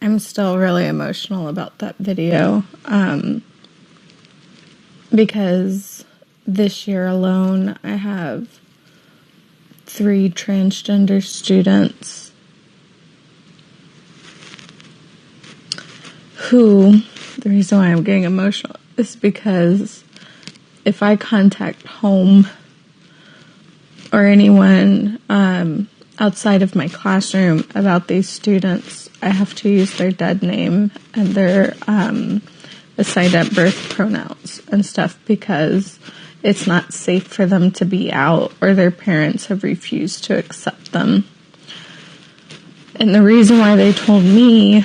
I'm still really emotional about that video because this year alone I have 3 transgender students who, the reason why I'm getting emotional is because if I contact home or anyone outside of my classroom about these students, I have to use their dead name and their assigned at birth pronouns and stuff because it's not safe for them to be out or their parents have refused to accept them. And the reason why they told me,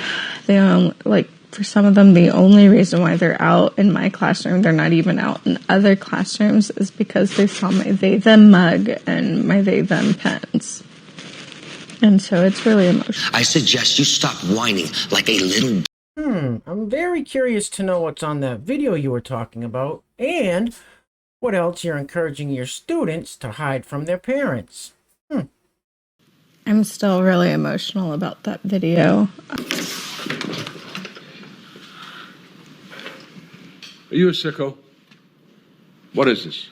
for some of them, the only reason why they're out in my classroom, they're not even out in other classrooms, is because they saw my they-them mug and my they-them pens. And so it's really emotional. I suggest you stop whining like a little... I'm very curious to know what's on that video you were talking about and what else you're encouraging your students to hide from their parents. I'm still really emotional about that video. Are you a sicko? What is this?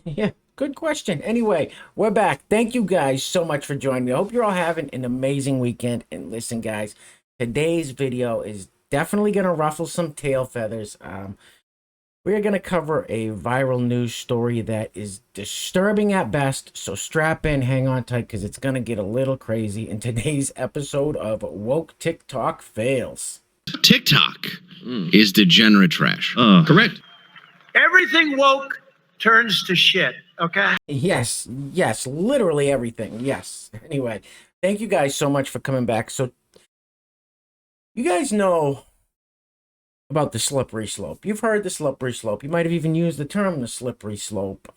Yeah, good question. Anyway, we're back. Thank you guys so much for joining me. I hope you're all having an amazing weekend. And listen, guys, today's video is definitely going to ruffle some tail feathers. We're going to cover a viral news story that is disturbing at best. So strap in, hang on tight, because it's going to get a little crazy in today's episode of Woke TikTok Fails. TikTok is degenerate trash. Correct. Everything woke turns to shit, okay? Yes, literally everything. Yes. Anyway, thank you guys so much for coming back. So you guys know about the slippery slope. You've heard the slippery slope. You might have even used the term the slippery slope.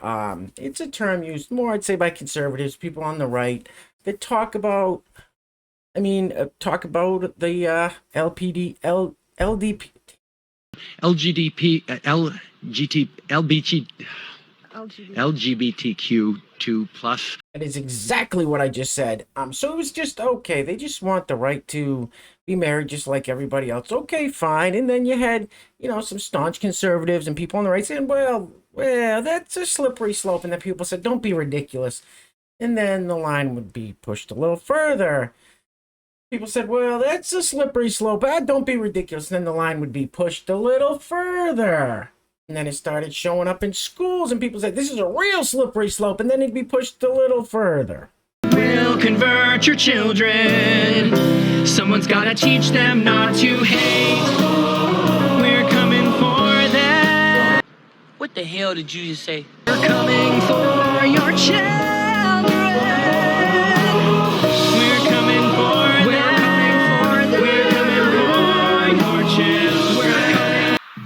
It's a term used more, I'd say, by conservatives, people on the right that talk about the LGBTQ2 plus. That is exactly what I just said. So it was just okay. They just want the right to be married just like everybody else. Okay, fine. And then you had, some staunch conservatives and people on the right saying, well, that's a slippery slope. And then people said, don't be ridiculous. And then the line would be pushed a little further. People said, well, that's a slippery slope. Don't be ridiculous. And then the line would be pushed a little further. And then it started showing up in schools, and people said, this is a real slippery slope. And then it'd be pushed a little further. We'll convert your children. Someone's gotta teach them not to hate. We're coming for them. What the hell did you just say? We're coming for your children.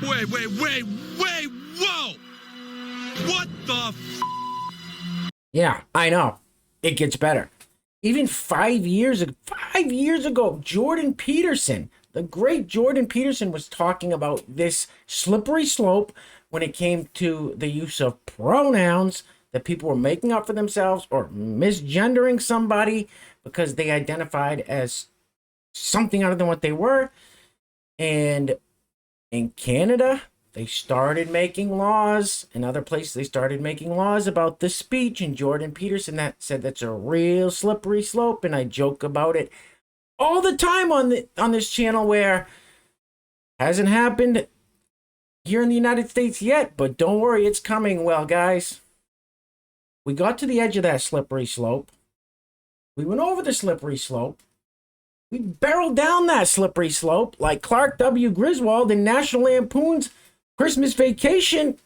Wait, whoa! What the Yeah, I know. It gets better. Even 5 years ago, Jordan Peterson, the great Jordan Peterson, was talking about this slippery slope when it came to the use of pronouns that people were making up for themselves or misgendering somebody because they identified as something other than what they were. And in Canada, they started making laws. In other places, they started making laws about the speech. And Jordan Peterson said that's a real slippery slope. And I joke about it all the time on this channel, where hasn't happened here in the United States yet. But don't worry, it's coming. Well, guys, we got to the edge of that slippery slope. We went over the slippery slope. We barreled down that slippery slope like Clark W. Griswold in National Lampoon's Christmas Vacation,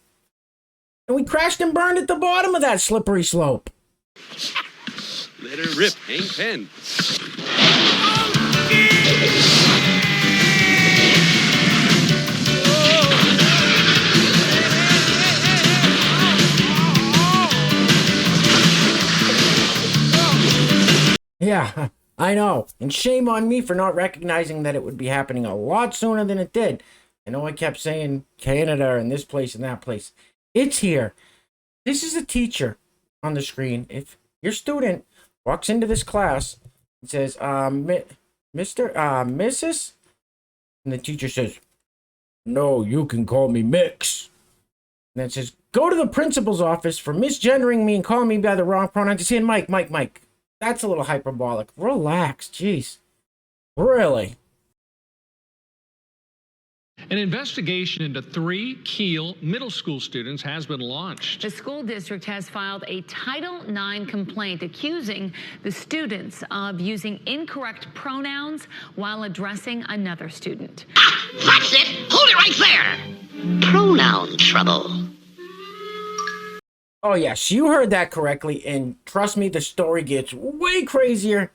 and we crashed and burned at the bottom of that slippery slope. Let her rip, Hank Penn. Yeah, I know. And shame on me for not recognizing that it would be happening a lot sooner than it did. I know I kept saying Canada and this place and that place. It's here. This is a teacher on the screen. If your student walks into this class and says, Mrs. And the teacher says, "No, you can call me Mix." And then it says, "Go to the principal's office for misgendering me and calling me by the wrong pronoun." Just saying Mike, Mike, Mike. That's a little hyperbolic. Relax, jeez. Really? An investigation into 3 Kiel middle school students has been launched. The school district has filed a Title IX complaint accusing the students of using incorrect pronouns while addressing another student. That's it. Hold it right there. Pronoun trouble. Oh, yes, you heard that correctly. And trust me, the story gets way crazier.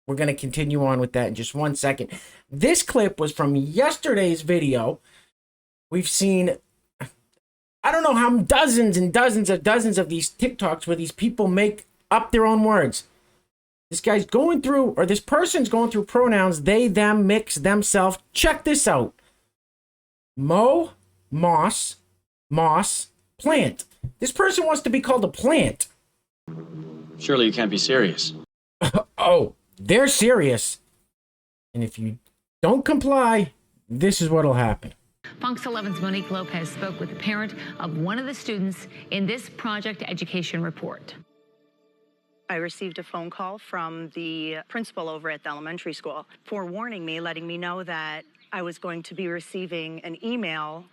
We're going to continue on with that in just 1 second. This clip was from yesterday's video. We've seen, I don't know how dozens and dozens of these TikToks where these people make up their own words. This guy's going through, or this person's going through pronouns, they, them, mix, themselves. Check this out. Moss, plant. This person wants to be called a plant. Surely you can't be serious. Oh, they're serious. And if you don't comply, this is what'll happen. Fox 11's Monique Lopez spoke with the parent of one of the students in this project education report. I received a phone call from the principal over at the elementary school forewarning me, letting me know that I was going to be receiving an email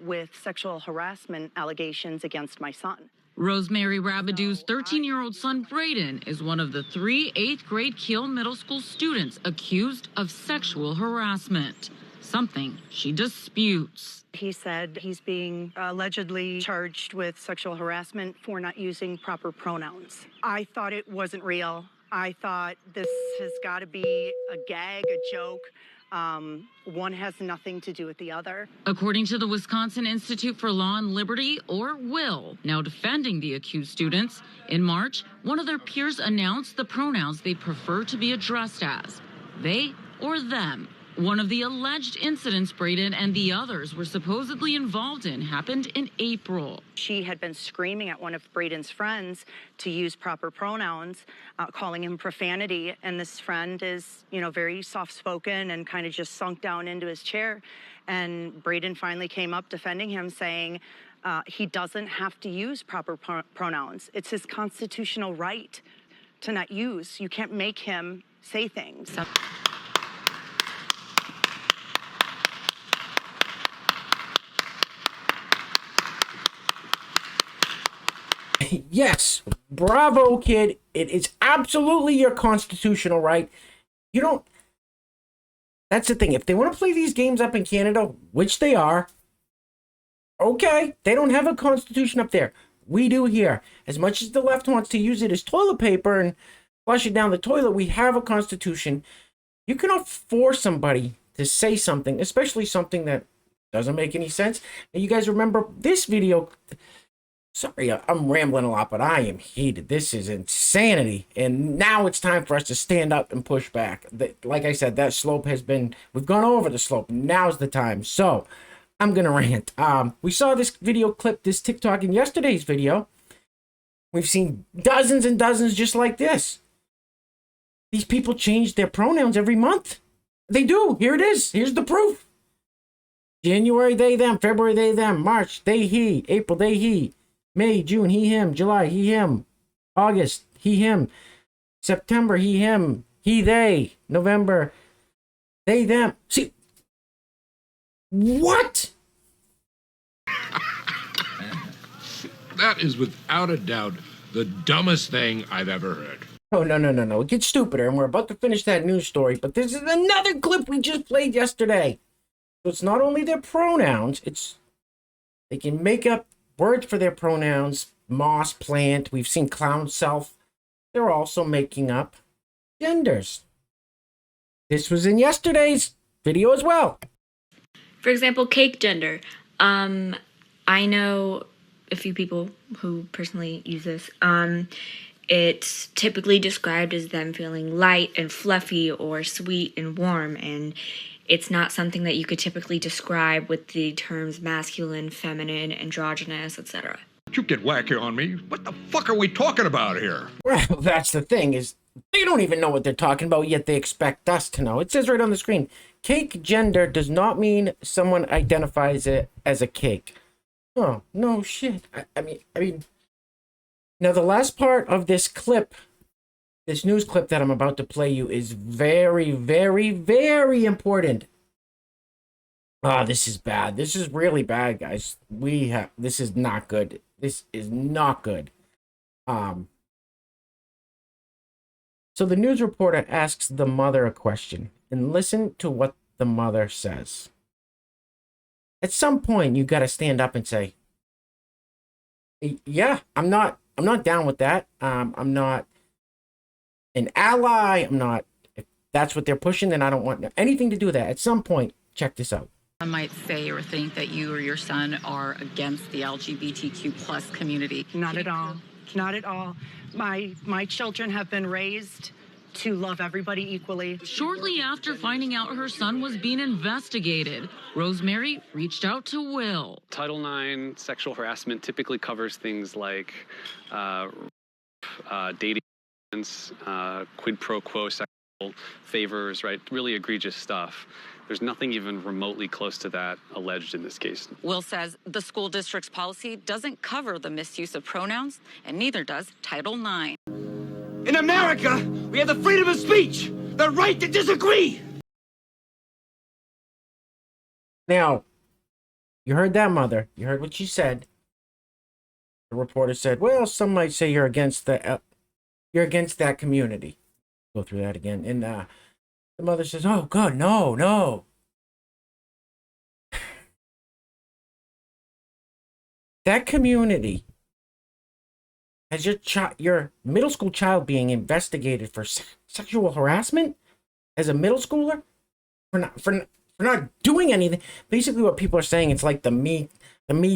with sexual harassment allegations against my son. Rosemary Rabidou's 13-year-old son, Braden, is one of the 3 8th-grade Kiel Middle School students accused of sexual harassment, something she disputes. He said he's being allegedly charged with sexual harassment for not using proper pronouns. I thought it wasn't real. I thought this has got to be a gag, a joke. One has nothing to do with the other. According to the Wisconsin Institute for Law and Liberty, or WILL, now defending the accused students, in March, one of their peers announced the pronouns they prefer to be addressed as, they or them. One of the alleged incidents Braden and the others were supposedly involved in happened in April. She had been screaming at one of Braden's friends to use proper pronouns, calling him profanity. And this friend is, very soft-spoken and kind of just sunk down into his chair. And Braden finally came up defending him, saying he doesn't have to use proper pronouns. It's his constitutional right to not use. You can't make him say things. Yes, bravo, kid. It is absolutely your constitutional right. You don't... That's the thing. If they want to play these games up in Canada, which they are, okay, they don't have a constitution up there. We do here. As much as the left wants to use it as toilet paper and flush it down the toilet, we have a constitution. You cannot force somebody to say something, especially something that doesn't make any sense. And you guys remember this video... Sorry, I'm rambling a lot, but I am heated. This is insanity. And now it's time for us to stand up and push back. Like I said, that slope has been... We've gone over the slope. Now's the time. So, I'm going to rant. We saw this video clip, this TikTok in yesterday's video. We've seen dozens and dozens just like this. These people change their pronouns every month. They do. Here it is. Here's the proof. January, they, them. February, they, them. March, they, he. April, they, he. May, June, he, him. July, he, him. August, he, him. September, he, him. He, they. November, they, them. See, what? That is without a doubt the dumbest thing I've ever heard. Oh, no. It gets stupider, and we're about to finish that news story, but this is another clip we just played yesterday. So it's not only their pronouns, it's... They can make up words for their pronouns, moss, plant. We've seen clown self. They're also making up genders. This was in yesterday's video as well. For example, cake gender. I know a few people who personally use this. It's typically described as them feeling light and fluffy or sweet and warm, and it's not something that you could typically describe with the terms masculine, feminine, androgynous, etc. You get wacky on me. What the fuck are we talking about here? Well, that's the thing, is They don't even know what they're talking about, yet they expect us to know. It says right on the screen, cake gender does not mean someone identifies it as a cake. Oh, no shit. I mean, now the last part of this clip, this news clip that I'm about to play you is very, very, very important. Oh, this is bad. This is really bad, guys. This is not good. This is not good. So the news reporter asks the mother a question, and listen to what the mother says. At some point, you got to stand up and say, "Yeah, I'm not down with that. I'm not an ally. I'm not. If that's what they're pushing, then I don't want anything to do with that." At some point, check this out. I might say or think that you or your son are against the LGBTQ plus community. Not at all. Not at all. My children have been raised to love everybody equally. Shortly after finding out her son was being investigated, Rosemary reached out to Will. Title IX sexual harassment typically covers things like dating, quid pro quo sexual favors, right? Really egregious stuff. There's nothing even remotely close to that alleged in this case. Will says the school district's policy doesn't cover the misuse of pronouns, and neither does Title IX. In America, we have the freedom of speech, the right to disagree. Now, you heard that, mother. You heard what she said. The reporter said, "Well, some might say you're against that community." Go through that again, and the mother says, "Oh God, no." That community has your middle school child being investigated for sexual harassment as a middle schooler for not doing anything. Basically, what people are saying, it's like the Me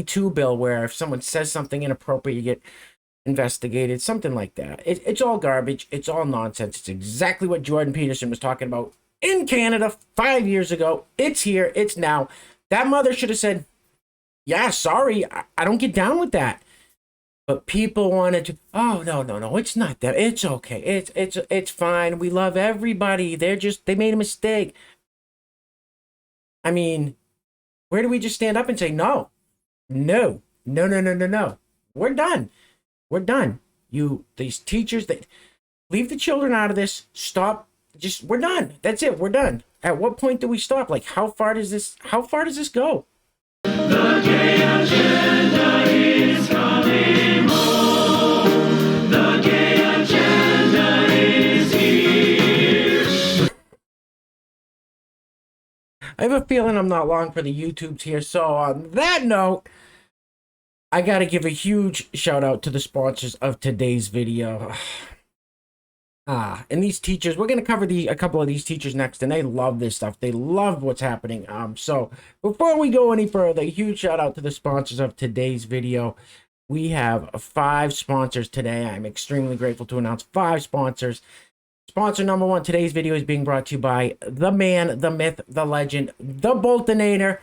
Too bill, where if someone says something inappropriate, you get investigated, something like that. It's all garbage. It's all nonsense. It's exactly what Jordan Peterson was talking about in Canada 5 years ago. It's here. It's now. That mother should have said, "Yeah, sorry, I don't get down with that." But people wanted to, "Oh, no, it's not that. It's okay. It's fine. We love everybody. They made a mistake." I mean, where do we just stand up and say, no. We're done. We're done. These teachers, that leave the children out of this. Stop. We're done. That's it. We're done. At what point do we stop? Like, how far does this go? The gay agenda is coming home. The gay agenda is here. I have a feeling I'm not long for the YouTubes here. So on that note, I got to give a huge shout out to the sponsors of today's video. And these teachers, we're going to cover a couple of these teachers next, and they love this stuff. They love what's happening. So before we go any further, a huge shout out to the sponsors of today's video. We have 5 sponsors today. I'm extremely grateful to announce 5 sponsors. Sponsor number 1, today's video is being brought to you by the man, the myth, the legend, the Boltonator.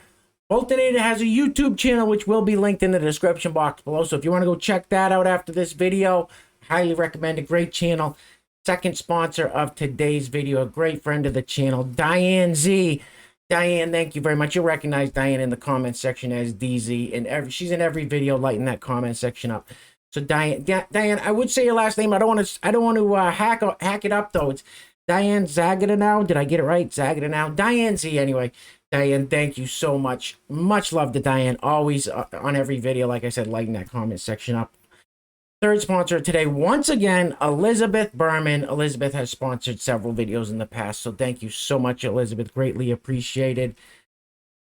Boltonator has a YouTube channel, which will be linked in the description box below. So if you want to go check that out after this video, highly recommend it. Great channel. Second sponsor of today's video, a great friend of the channel, Diane Z. Diane, thank you very much. You'll recognize Diane in the comment section as DZ, and she's in every video, lighting that comment section up. So Diane, I would say your last name. I don't want to hack it up though. It's Diane Zagadanow. Did I get it right? Zagadanow. Diane Z. Anyway, Diane, thank you so much. Much love to Diane. Always on every video, like I said, lighting that comment section up. Third sponsor today, once again, Elizabeth Berman. Elizabeth has sponsored several videos in the past, so thank you so much, Elizabeth. Greatly appreciated.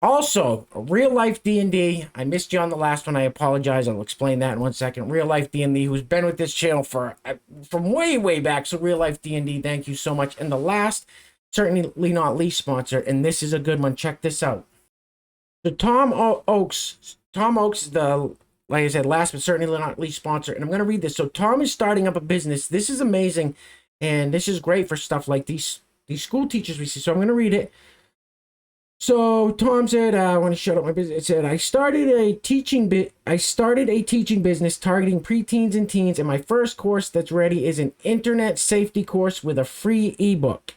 Also, Real Life D&D. I missed you on the last one. I apologize. I'll explain that in 1 second. Real Life D&D, who's been with this channel from way back. So Real Life D&D, thank you so much. And the last, certainly not least sponsor, and this is a good one. Check this out. So Tom Oakes, like I said, last but certainly not least sponsor, and I'm going to read this. So Tom is starting up a business. This is amazing, and this is great for stuff like these school teachers we see. So I'm going to read it. So Tom said, I want to shut up my business. It said, I started a teaching business targeting preteens and teens, and my first course that's ready is an internet safety course with a free ebook.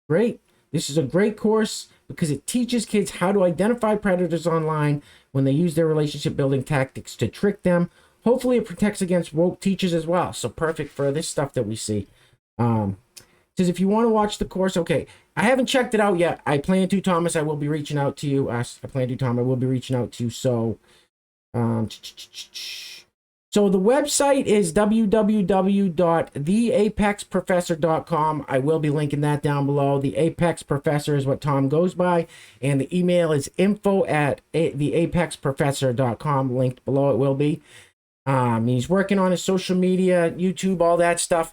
Great. This is a great course because it teaches kids how to identify predators online when they use their relationship building tactics to trick them. Hopefully it protects against woke teachers as well. So perfect for this stuff that we see. Says if you want to watch the course, okay. I haven't checked it out yet. I plan to, Thomas. I will be reaching out to you. I plan to, Tom. I will be reaching out to you. So, so the website is www.theapexprofessor.com. I will be linking that down below. The Apex Professor is what Tom goes by, and the email is info@theapexprofessor.com. Linked below. It will be. He's working on his social media, YouTube, all that stuff.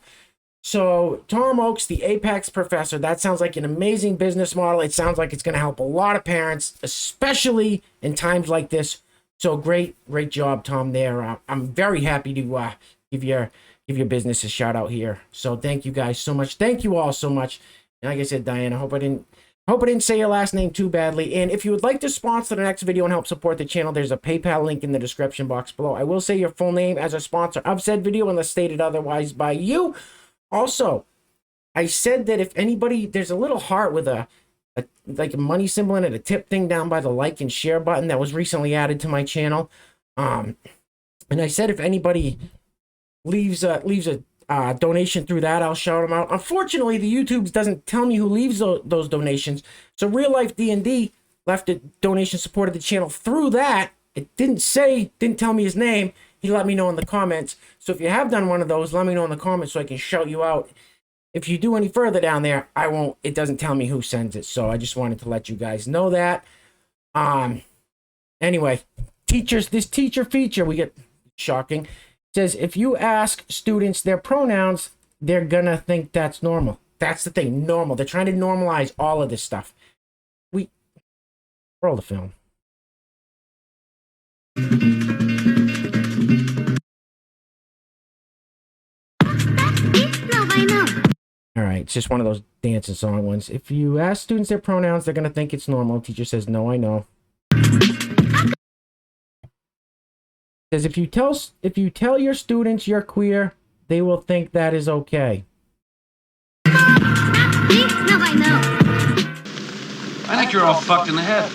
So Tom Oakes, the Apex Professor, that sounds like an amazing business model. It sounds like it's going to help a lot of parents, especially in times like this. So great job, Tom, there. I'm very happy to give your business a shout out here. So thank you guys so much. Thank you all so much. And like I said, Diane, I hope I didn't say your last name too badly. And if you would like to sponsor the next video and help support the channel, there's a PayPal link in the description box below. I will say your full name as a sponsor of said video unless stated otherwise by you. Also, I said that if anybody, there's a little heart with like a money symbol in it, a tip thing down by the like and share button that was recently added to my channel. And I said if anybody leaves a donation through that, I'll shout them out. Unfortunately, the YouTube doesn't tell me who leaves those donations. So Real Life D&D left a donation, supported the channel through that. It didn't tell me his name. He let me know in the comments. So if you have done one of those, let me know in the comments so I can shout you out. If you do any further down there, I won't. It doesn't tell me who sends it. So I just wanted to let you guys know that. Anyway, this teacher feature, we get shocking. It says if you ask students their pronouns, they're gonna think that's normal. That's the thing, normal. They're trying to normalize all of this stuff. Roll the film. All right, it's just one of those dancing song ones. If you ask students their pronouns, they're going to think it's normal. Teacher says, no, I know. Says if you tell your students you're queer, they will think that is okay. No, I know. I think you're all fucked in the head.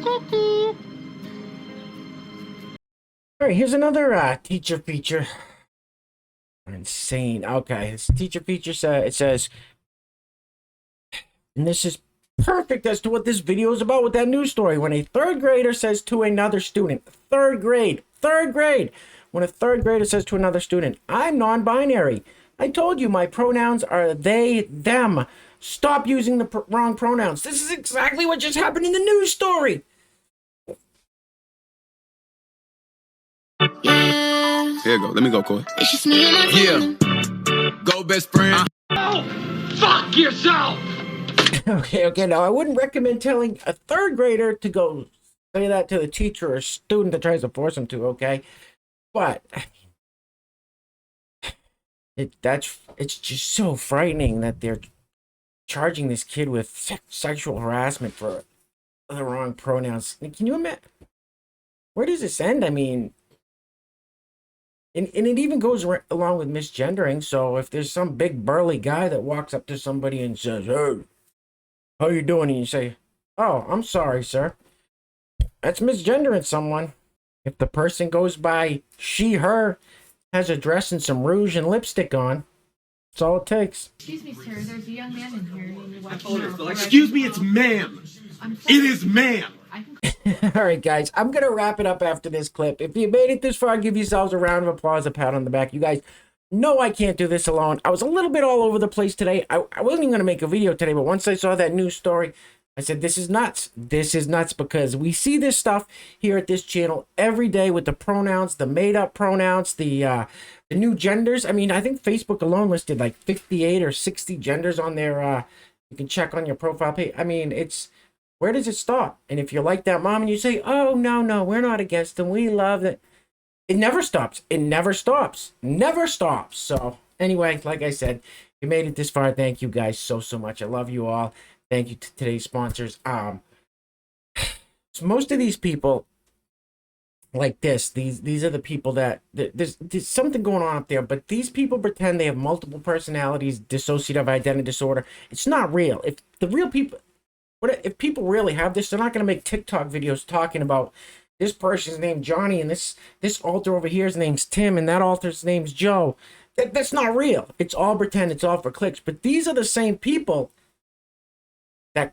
Cuckoo. All right, here's another teacher feature. Insane. Okay, this teacher feature says, and this is perfect as to what this video is about with that news story. When a third grader says to another student, third grade, when a third grader says to another student, I'm non-binary. I told you my pronouns are they, them. Stop using the wrong pronouns. This is exactly what just happened in the news story. Here you go. Let me go, Coy. It's just me and my Yeah. Go, best friend. Oh, fuck yourself! Okay. Now, I wouldn't recommend telling a third grader to go say that to the teacher or student that tries to force them to, okay? But it's just so frightening that they're charging this kid with sexual harassment for the wrong pronouns. Can you imagine? Where does this end? I mean, and it even goes along with misgendering. So if there's some big burly guy that walks up to somebody and says, hey, how you doing? And you say, oh, I'm sorry, sir. That's misgendering someone. If the person goes by she, her, has a dress and some rouge and lipstick on, that's all it takes. Excuse me, sir. There's a young man in here. Excuse me, it's ma'am. It is ma'am. All right, guys, I'm going to wrap it up after this clip. If you made it this far, give yourselves a round of applause, a pat on the back. You guys know I can't do this alone. I was a little bit all over the place today. I wasn't even going to make a video today, but once I saw that news story, I said, this is nuts. This is nuts because we see this stuff here at this channel every day with the pronouns, the made-up pronouns, the new genders. I mean, I think Facebook alone listed like 58 or 60 genders on their, you can check on your profile page. I mean, where does it stop? And if you're like that mom and you say, oh, no, we're not against them. We love it. It never stops. It never stops. Never stops. So anyway, like I said, if you made it this far, thank you guys so much. I love you all. Thank you to today's sponsors. So most of these people like this, these are the people that there's something going on up there, but these people pretend they have multiple personalities, dissociative identity disorder. It's not real. If the real people, if people really have this, they're not going to make TikTok videos talking about this person's named Johnny and this alter over here's name's Tim and that alter's name's Joe. That's not real. It's all pretend. It's all for clicks. But these are the same people that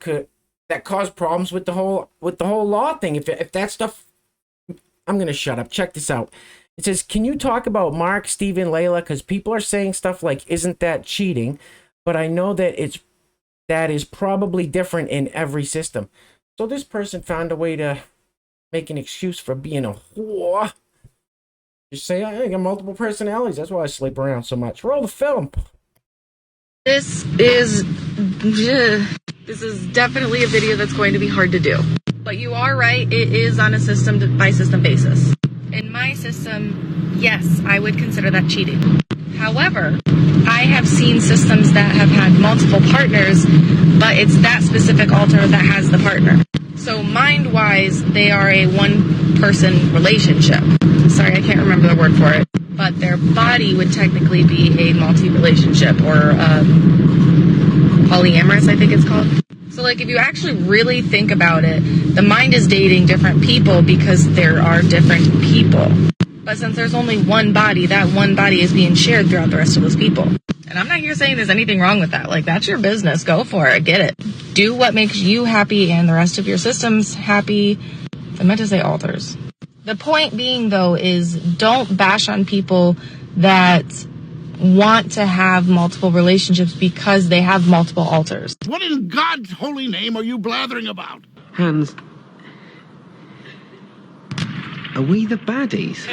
cause problems with the whole law thing. If that stuff, I'm gonna shut up. Check this out. It says, can you talk about Mark, Steven, Layla? Because people are saying stuff like, isn't that cheating? But I know that that is probably different in every system. So this person found a way to make an excuse for being a whore. Just say, I got multiple personalities. That's why I sleep around so much. Roll the film. This is definitely a video that's going to be hard to do. But you are right, it is on a system by system basis. In my system, yes, I would consider that cheating. However, I have seen systems that have had multiple partners, but it's that specific alter that has the partner. So mind-wise, they are a one-person relationship. Sorry, I can't remember the word for it. But their body would technically be a multi-relationship, or polyamorous, I think it's called. So like if you actually really think about it, the mind is dating different people because there are different people. But since there's only one body, that one body is being shared throughout the rest of those people. And I'm not here saying there's anything wrong with that. Like, that's your business. Go for it. Get it. Do what makes you happy and the rest of your system's happy. I meant to say alters. The point being, though, is don't bash on people that want to have multiple relationships because they have multiple alters. What in God's holy name are you blathering about? Hans, are we the baddies?